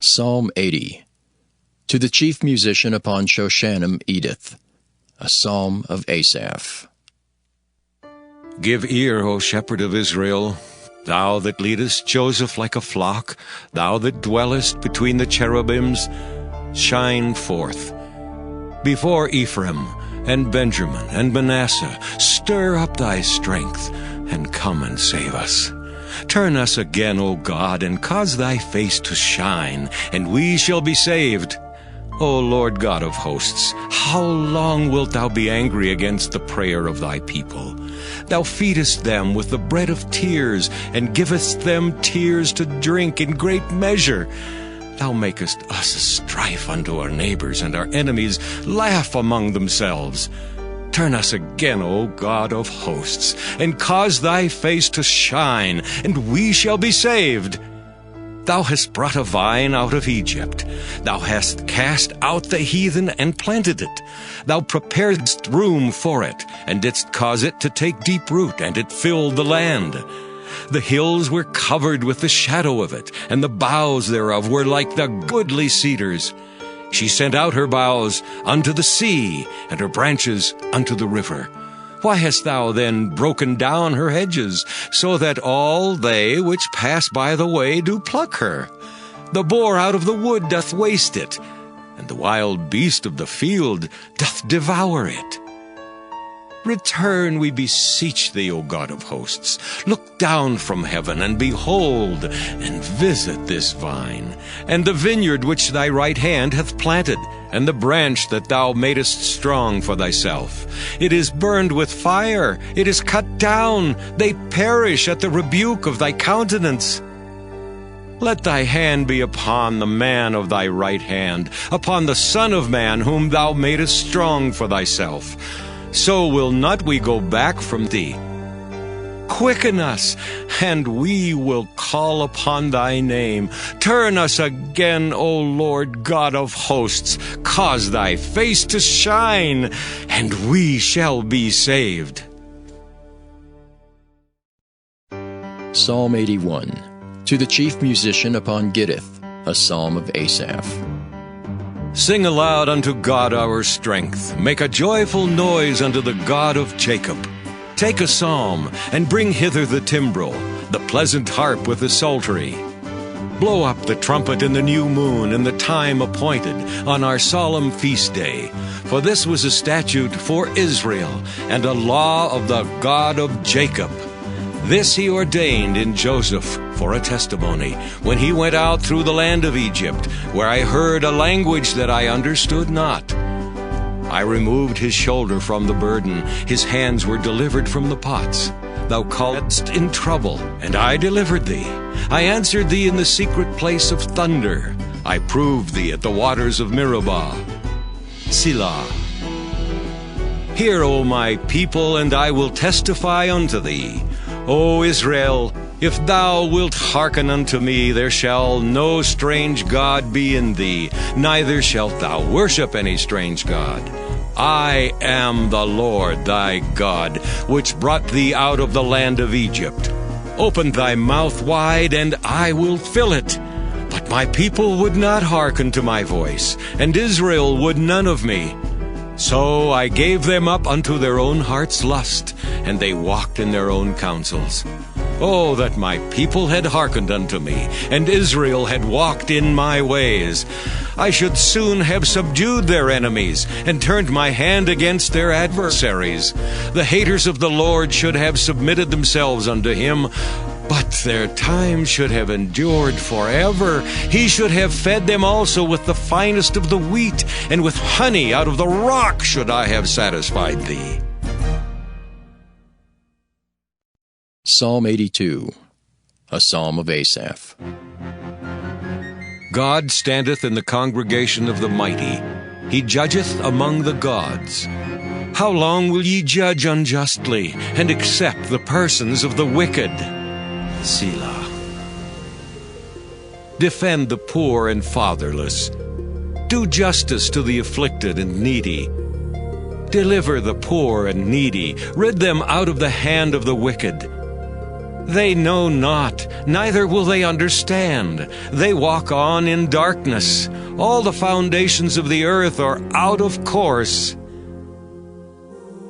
Psalm 80. To the chief musician upon Shoshanim Edith, a psalm of Asaph. Give ear, O shepherd of Israel, thou that leadest Joseph like a flock, thou that dwellest between the cherubims, shine forth. Before Ephraim and Benjamin and Manasseh, stir up thy strength, and come and save us. Turn us again, O God, and cause thy face to shine, and we shall be saved. O Lord God of hosts, how long wilt thou be angry against the prayer of thy people? Thou feedest them with the bread of tears, and givest them tears to drink in great measure. Thou makest us a strife unto our neighbors, and our enemies laugh among themselves. Turn us again, O God of hosts, and cause thy face to shine, and we shall be saved. Thou hast brought a vine out of Egypt. Thou hast cast out the heathen and planted it. Thou preparedst room for it, and didst cause it to take deep root, and it filled the land. The hills were covered with the shadow of it, and the boughs thereof were like the goodly cedars. She sent out her boughs unto the sea, and her branches unto the river. Why hast thou then broken down her hedges, so that all they which pass by the way do pluck her? The boar out of the wood doth waste it, and the wild beast of the field doth devour it. Return, we beseech thee, O God of hosts. Look down from heaven, and behold, and visit this vine, and the vineyard which thy right hand hath planted, and the branch that thou madest strong for thyself. It is burned with fire, it is cut down, they perish at the rebuke of thy countenance. Let thy hand be upon the man of thy right hand, upon the Son of Man whom thou madest strong for thyself. So will not we go back from thee. Quicken us, and we will call upon thy name. Turn us again, O Lord God of hosts. Cause thy face to shine, and we shall be saved. Psalm 81. To the chief musician upon Gittith, a psalm of Asaph. Sing aloud unto God our strength. Make a joyful noise unto the God of Jacob. Take a psalm, and bring hither the timbrel, the pleasant harp with the psaltery. Blow up the trumpet in the new moon, in the time appointed, on our solemn feast day. For this was a statute for Israel, and a law of the God of Jacob. This he ordained in Joseph for a testimony, when he went out through the land of Egypt, where I heard a language that I understood not. I removed his shoulder from the burden, his hands were delivered from the pots. Thou calledst in trouble, and I delivered thee. I answered thee in the secret place of thunder. I proved thee at the waters of Meribah. Selah. Hear, O my people, and I will testify unto thee. O Israel, if thou wilt hearken unto me, there shall no strange god be in thee, neither shalt thou worship any strange god. I am the Lord thy God, which brought thee out of the land of Egypt. Open thy mouth wide, and I will fill it. But my people would not hearken to my voice, and Israel would none of me. So I gave them up unto their own heart's lust, and they walked in their own counsels. Oh, that my people had hearkened unto me, and Israel had walked in my ways. I should soon have subdued their enemies, and turned my hand against their adversaries. The haters of the Lord should have submitted themselves unto him, but their time should have endured forever. He should have fed them also with the finest of the wheat, and with honey out of the rock should I have satisfied thee. Psalm 82. A psalm of Asaph. God standeth in the congregation of the mighty. He judgeth among the gods. How long will ye judge unjustly, and accept the persons of the wicked? Selah. Defend the poor and fatherless. Do justice to the afflicted and needy. Deliver the poor and needy. Rid them out of the hand of the wicked. They know not, neither will they understand. They walk on in darkness. All the foundations of the earth are out of course.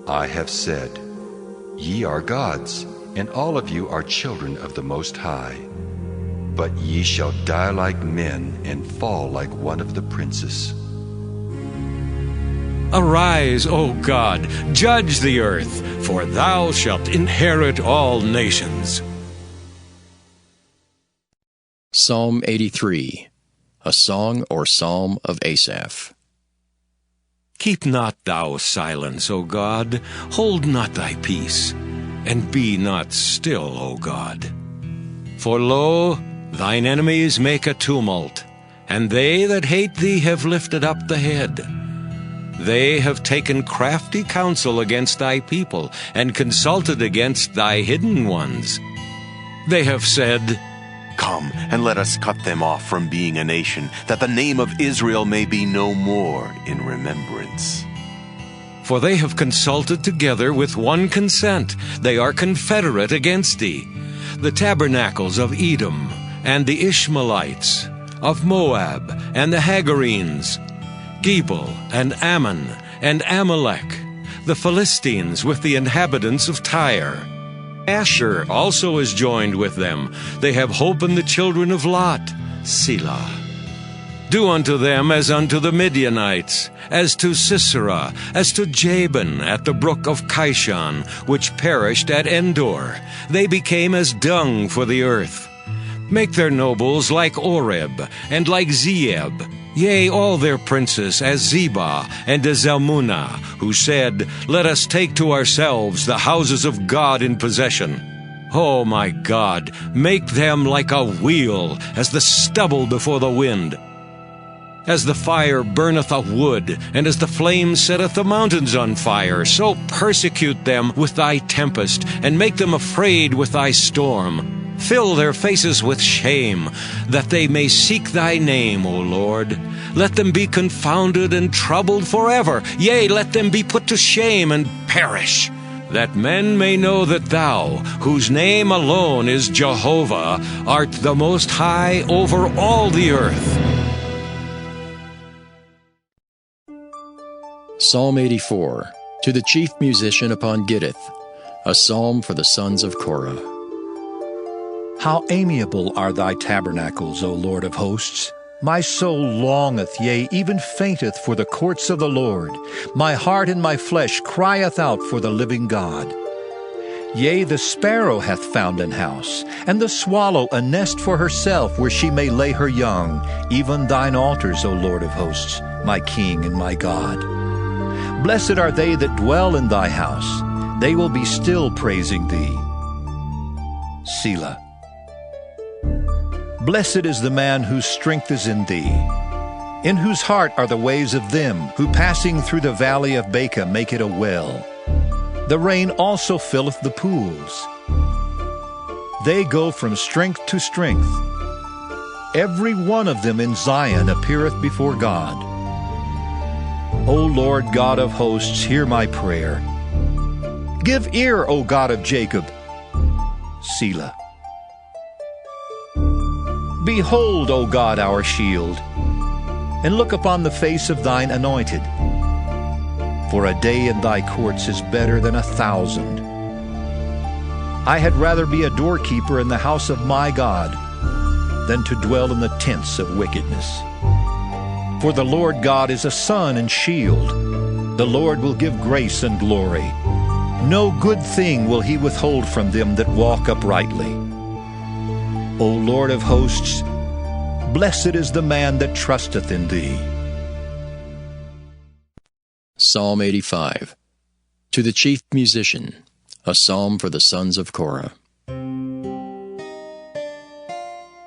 I have said, Ye are gods, and all of you are children of the Most High. But ye shall die like men and fall like one of the princes. Arise, O God, judge the earth, for thou shalt inherit all nations. Psalm 83, a song or psalm of Asaph. Keep not thou silence, O God, hold not thy peace, and be not still, O God. For lo, thine enemies make a tumult, and they that hate thee have lifted up the head. They have taken crafty counsel against thy people, and consulted against thy hidden ones. They have said, Come, and let us cut them off from being a nation, that the name of Israel may be no more in remembrance. For they have consulted together with one consent. They are confederate against thee. The tabernacles of Edom, and the Ishmaelites, of Moab, and the Hagarenes, Gebal, and Ammon, and Amalek, the Philistines with the inhabitants of Tyre. Asher also is joined with them. They have hope in the children of Lot. Selah. Do unto them as unto the Midianites, as to Sisera, as to Jabin at the brook of Kishon, which perished at Endor. They became as dung for the earth. Make their nobles like Oreb, and like Zeeb, yea, all their princes as Zebah and as Zalmunna, who said, Let us take to ourselves the houses of God in possession. O my God, make them like a wheel, as the stubble before the wind. As the fire burneth a wood, and as the flame setteth the mountains on fire, so persecute them with thy tempest, and make them afraid with thy storm. Fill their faces with shame, that they may seek thy name, O Lord. Let them be confounded and troubled forever. Yea, let them be put to shame and perish, that men may know that thou, whose name alone is Jehovah, art the Most High over all the earth. Psalm 84, to the chief musician upon Gittith, a psalm for the sons of Korah. How amiable are thy tabernacles, O Lord of hosts! My soul longeth, yea, even fainteth for the courts of the Lord. My heart and my flesh crieth out for the living God. Yea, the sparrow hath found an house, and the swallow a nest for herself, where she may lay her young, even thine altars, O Lord of hosts, my King and my God. Blessed are they that dwell in thy house. They will be still praising thee. Selah. Blessed is the man whose strength is in thee, in whose heart are the ways of them who passing through the valley of Baca make it a well. The rain also filleth the pools. They go from strength to strength. Every one of them in Zion appeareth before God. O Lord God of hosts, hear my prayer. Give ear, O God of Jacob. Selah. Behold, O God, our shield, and look upon the face of thine anointed. For a day in thy courts is better than 1,000. I had rather be a doorkeeper in the house of my God than to dwell in the tents of wickedness. For the Lord God is a sun and shield. The Lord will give grace and glory. No good thing will he withhold from them that walk uprightly. O Lord of hosts, blessed is the man that trusteth in thee. Psalm 85, to the chief musician, a psalm for the sons of Korah.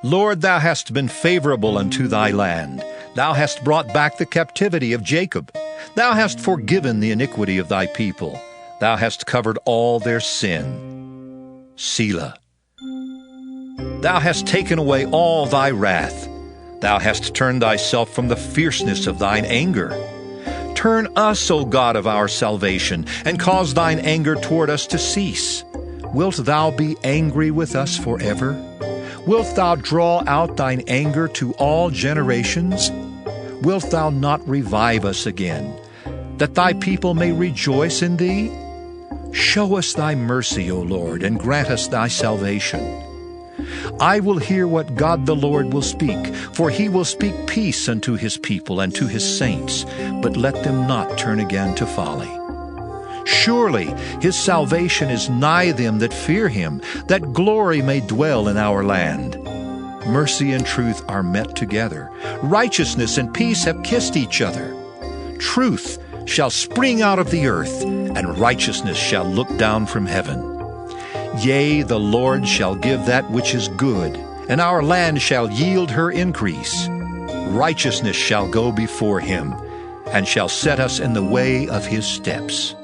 Lord, thou hast been favorable unto thy land. Thou hast brought back the captivity of Jacob. Thou hast forgiven the iniquity of thy people. Thou hast covered all their sin. Selah. Thou hast taken away all thy wrath. Thou hast turned thyself from the fierceness of thine anger. Turn us, O God of our salvation, and cause thine anger toward us to cease. Wilt thou be angry with us forever? Wilt thou draw out thine anger to all generations? Wilt thou not revive us again, that thy people may rejoice in thee? Show us thy mercy, O Lord, and grant us thy salvation. I will hear what God the Lord will speak, for he will speak peace unto his people and to his saints, but let them not turn again to folly. Surely his salvation is nigh them that fear him, that glory may dwell in our land. Mercy and truth are met together. Righteousness and peace have kissed each other. Truth shall spring out of the earth, and righteousness shall look down from heaven. Yea, the Lord shall give that which is good, and our land shall yield her increase. Righteousness shall go before him, and shall set us in the way of his steps.